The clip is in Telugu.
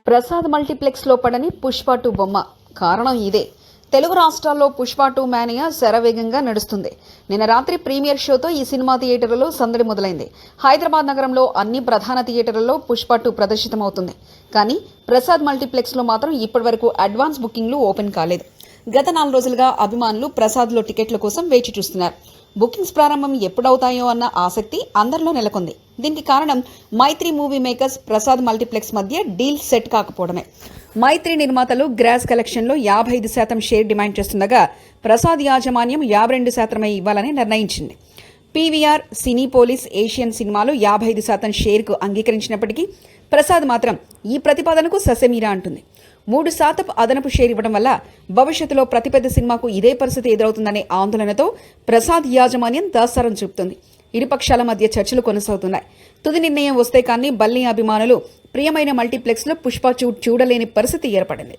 ప్రసాద్ మల్టీప్లెక్స్లో పడని పుష్ప 2 బొమ్మ. కారణం ఇదే. తెలుగు రాష్ట్రాల్లో పుష్ప 2 మేనియా శరవేగంగా నడుస్తుంది. నిన్న రాత్రి ప్రీమియర్ షోతో ఈ సినిమా థియేటర్లలో సందడి మొదలైంది. హైదరాబాద్ నగరంలో అన్ని ప్రధాన థియేటర్లలో పుష్ప 2 ప్రదర్శితమవుతుంది. కానీ ప్రసాద్ మల్టీప్లెక్స్లో మాత్రం ఇప్పటివరకు అడ్వాన్స్ బుకింగ్లు ఓపెన్ కాలేదు. గత 4 రోజులుగా అభిమానులు ప్రసాద్లో టికెట్ల కోసం వేచి చూస్తున్నారు. బుకింగ్స్ ప్రారంభం ఎప్పుడవుతాయో అన్న ఆసక్తి అందరిలో నెలకొంది. దీనికి కారణం మైత్రి మూవీ మేకర్స్ ప్రసాద్ మల్టీప్లెక్స్ మధ్య డీల్ సెట్ కాకపోవడమే. మైత్రి నిర్మాతలు గ్రాస్ కలెక్షన్లో 55% షేర్ డిమాండ్ చేస్తుండగా ప్రసాద్ యాజమాన్యం 52% ఇవ్వాలని నిర్ణయించింది. పీవీఆర్, సినీ పోలీస్, ఏషియన్ సినిమాలు 55% షేర్కు అంగీకరించినప్పటికీ ప్రసాద్ మాత్రం ఈ ప్రతిపాదనకు ససెమీరా అంటుంది. 3% అదనపు షేర్ ఇవ్వడం వల్ల భవిష్యత్తులో ప్రతి పెద్ద సినిమాకు ఇదే పరిస్థితి ఎదురవుతుందనే ఆందోళనతో ప్రసాద్ యాజమాన్యం దాస్తారం చూపుతుంది. ఇరుపక్షాల మధ్య చర్చలు కొనసాగుతున్నాయి. తుది నిర్ణయం వస్తే కానీ బల్లి అభిమానులు ప్రియమైన మల్టీప్లెక్స్లో పుష్ప చూడలేని పరిస్థితి ఏర్పడింది.